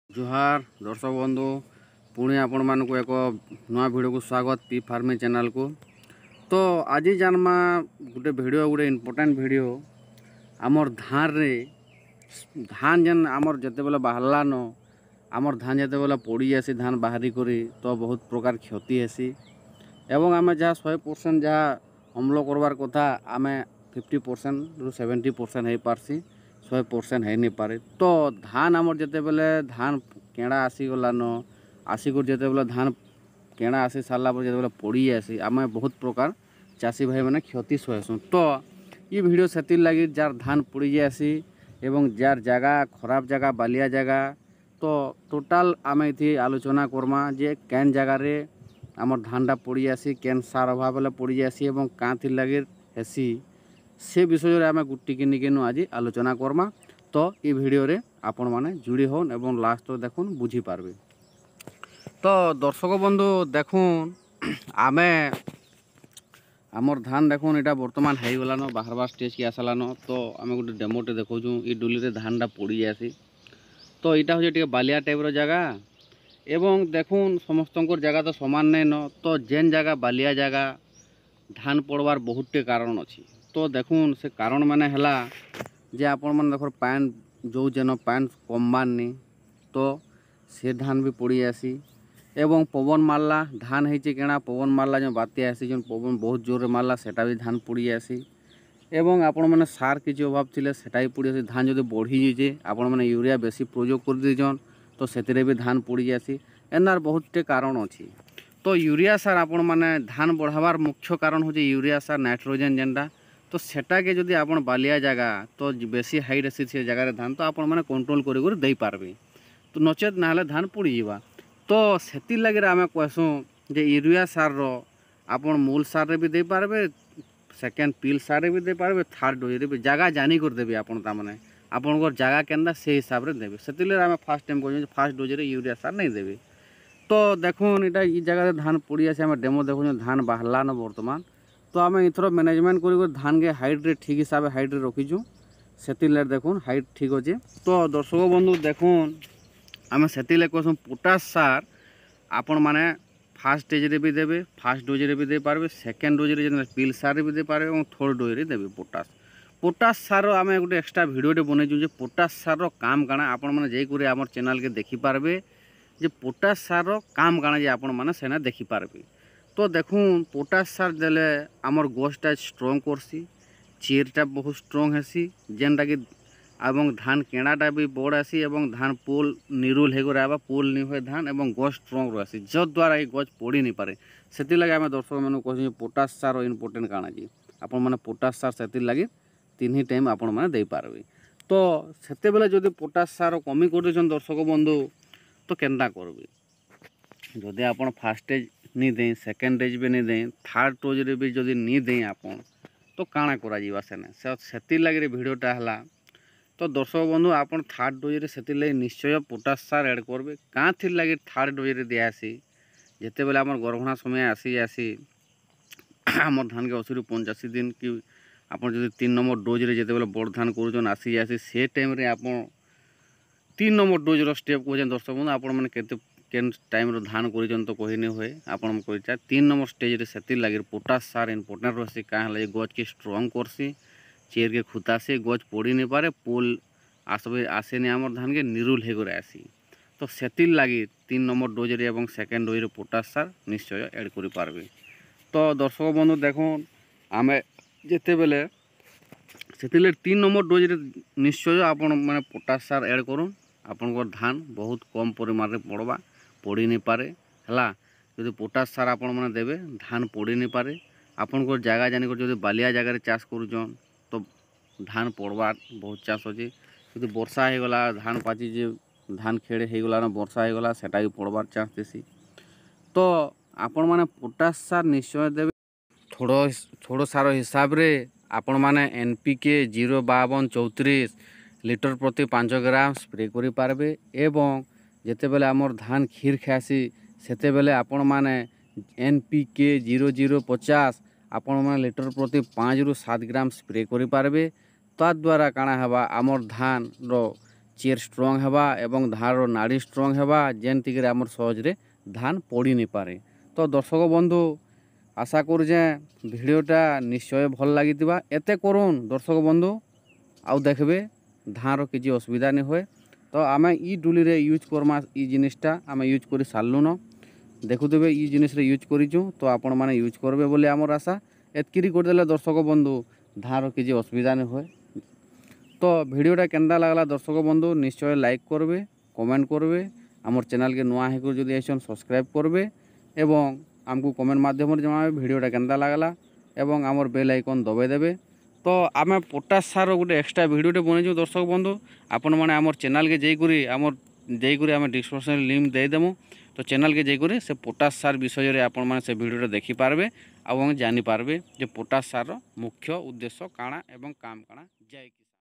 जुहार दर्शक बंधु पुणी आपण मानक एक नया वीडियो को स्वागत पी फार्मिंग चैनल को। तो आज जानमा गोटे वीडियो गोटे इम्पोर्टेंट वीडियो आमर धान रे धान जेन आमर जते बेले बाहरला न आमर धान जते बेले पड़ी जासी धान बाहरी करी तो बहुत प्रकार क्षति हेसी एवं आम जहाँ 100% जहाँ अम्ल करवार कथा आम 50% रु 70% हो पारसी 100% है नहीं पारे। तो धान आमर जते बेले धान केड़ा आसीगला न आसिक जते बेले धान केड़ा आसी सारा पर जते बेले पड़ी जासी आम बहुत प्रकार चाषी भाई मैंने क्षति सहसुँ। तो ये वीडियो से लगी जार धान पड़ी जासी एवं जार जगह खराब जगह बालिया जगह तो टोटाल आम ये आलोचना करमा जे कैन जगार आमर धानटा पड़ी जासी केन सार अभाव बेले पड़ी जासी एवं काँ लगे हेसी से विषय आम टिके निके आज आलोचना करमा। तो ये वीडियो रे आपण माने जुड़ी हन एवं लास्ट देखुन बुझी पारबे। तो दर्शक बंधु देखुन आमे आमर धान देखुन एटा वर्तमान है गलान बाहरबार स्टेज की आसलान। तो आम गोटे डेमोटे देखु ये डुली रे धानटा पड़ी जासी। तो यहाँ हूँ बालिया टाइप जगह एवं देखुन समस्त जगह तो समान नहीं न। तो जेन जगह बालिया जगह धान पड़वार बहुटे कारण अच्छी। तो देखुन से कारण माने हला जे आपण मन देखो पान जो जेन पान कमबानी तो से धान भी पड़ी आसी एवं पवन मारला धान होती केना पवन मारला जो बात्या आसी जो पवन बहुत जोर मारला सेटा भी धान पड़ी आसी एवं आपण मैंने सार किसी अभाव थे सेटा भी पड़ी आसी। धान जो बढ़ी जाइए आपण मैंने यूरिया बेसी प्रयोग कर दीजन तो से भी धान पड़ी आसी एनार बहुतटे कारण अच्छी। तो यूरिया सार आपण मैंने धान बढ़ावार मुख्य कारण हूँ यूरिया सार नाइट्रोजेन जेनटा तो सेटा के जदि आपण बालिया जगह तो बेसी हाइट आसी से जगह धान तो आपण मैंने कंट्रोल कर दे पारबे तो नचेत ना धान पड़ी जावा। तो से लगे आम कहसूँ जे यूरिया सार आपण मूल सार रे भी दे पारबे सेकेंड पिल सार रे भी दे पारबे थर्ड डोज रे भी जगह जानी कर देबे आपण तामाने आपनकर जगह केनदा से हिसाब रे देबे से आम फास्ट टाइम कहूँ फास्ट डोज रे यूरिया सार नहीं देबे। तो देखुन इटा ई जगह धान पड़ी आसे आम डेमो देखुन धान बाहरला न वर्तमान। तो आम इथर मैनेजमेंट कर धान के हाइट रे ठीक हिसाब से हाइट रे रखीचु से देखुन हाइट ठीक अच्छे। तो दर्शक बंधु देखुन आम से कहूँ पोटास सार आपण मैंने फास्ट स्टेज रे भी देबे फास्ट डोज रे भी दे पारबे सेकेंड डोज रे पिल सार रे भी दे पारबे और थर्ड डोज रे देबे पोटास सार आम गोटे एक्सट्रा भिडियोटे बनईचु पोटास सार काम काଣା आपण मैंने जाइए आम चैनल के देखी पारबे जे पोटास सार काम काଣା जे आपण मैंने सेना देखी पारबे। तो देखुन पोटास सार देले आमर गछटा स्ट्रंग करसी चेरटा बहुत स्ट्रंग हेसी जेनटा कि एवं धान केणाटा भी बड़ आसी एवं धान पोल निरुल हो रहा पोल नहीं हुए धान एवं गछ स्ट्रंग रही जद्वारा ये गछ पड़ी नहीं पारे से लगे आम दर्शक मैं कहूँ पोटास सार इम्पोर्टेंट काଣା जी आपण मैंने पोटास सार से लगे 3 टाइम आपण मैंने दे पारबे। तो सेते बेले जदि पोटास सार कमी कर देछन दर्शक बंधु तो केनता करबे जदि आपण फास्ट स्टेज नहीं दें सेकेंड स्टेज भी नहीं दें थर्ड स्टेज रे भी जदि नहीं दें आपण तो काଣା करा जीवा सेने से लगे भिडियोटा हला। तो दर्शक बंधु आपण थर्ड डोज रे सेति लगे निश्चय पोटास सार ऐड करबे काँ थी लगे थर्ड डोज रे दियासी जेते बेले आमर गर्भणा समय आसी आमर धान के 80 ରୁ 85 दिन कि आपन जदि 3 नंबर डोज रे जेते बेले बड़ धान करूछन आसी से टाइम रे आपन 3 नंबर डोज रो स्टेप को दर्शक बंधु आपण माने केते केन टाइम रो धान करिजन तो कहि नहीं हुए आपण कहि 3 नंबर स्टेज रे सेति लगे पोटास सार इम्पोर्टेंट रहसी काँ हला गछ के स्ट्रॉन्ग करसी चेर के खुता से गछ पड़ी नहीं पारे पोल आसबे आसे नहीं आमर धान के निरुल हो आसी। तो से लगे 3 नंबर डोज रे एवं सेकेंड डोज रे पोटास सार निश्चय ऐड करि पारबे। तो दर्शक बंधु देखुन आमे जेते बेले से 3 नंबर डोज रे निश्चय आपण माने पोटास सार ऐड करूँ आपनकर धान बहुत कम परिमाण रे पड़वा पड़ी नहीं पारे हला जदि पोटास सार आपण माने देबे धान पड़ी नहीं पारे आपनकर जगह जानिक जदि बालिया जगह रे चाष करूछन तो धान पड़वा बहुत चाष अच्छे जदि वर्षा हो गला धान पाची जे धान खेड़े हो गला वर्षा हो गला सेटा भी पड़वार चांस देसी। तो आपण माने पोटास सार निश्चय देबे थोड़ो सार हिसाब रे आपण माने NPK 05234 लिटर प्रति 5 ग्राम स्प्रे करि पारबे एवं जेते बेले आमर धान खीर खासी सेते बेले आपण माने NPK 0050 आपण माने लिटर प्रति 5 ରୁ 7 ग्राम स्प्रे करि पारबे। ता द्वारा काଣା हवा आमर धान रो चेर स्ट्रंग हेबा एवं धान नाड़ी स्ट्रंग हेबा जेनतिक आमर सहजरे धान पड़ी नहीं पारे। तो दर्शक बंधु आशा करुचे भिडियोटा निश्चय भल लगी एते करुन दर्शक बंधु आउ देखबे धान किसी असुविधा नहीं हुए। तो आम ई डुली रे यूज करमा ई जिनिसटा आम यूज कर सारूँ न देखुवे ई जिनिस यूज करूँ। तो आपण मैंने यूज करबे बोले आमर आशा एतकी करदेले दर्शक बंधु धान किसी असुविधा नहीं हुए। तो भिडियोटा केनता लगला दर्शक बंधु निश्चय लाइक करबे कमेंट करबे आमर चैनल के नुआ होकर जदि आइसन सब्सक्राइब करबे एवं आमको कमेंट माध्यम जमाबे भिडियोटा केनता लगला एवं आमर बेल आइकन दबाई देबे। तो आम पोटास सार गोटे एक्सट्रा भिडियोटे बनईचु दर्शक बंधु आपण मैंने आमर चैनल के जाइकरी आम डिस्क्रिप्शन लिंक देदेमु। तो चैनल के जाइकरी से पोटास सार विषय आपण मैंने से भिडियोटा देखिपारे और जानीपारे जे पोटास सार मुख्य उद्देश्य काଣା एवं काम काଣା जय।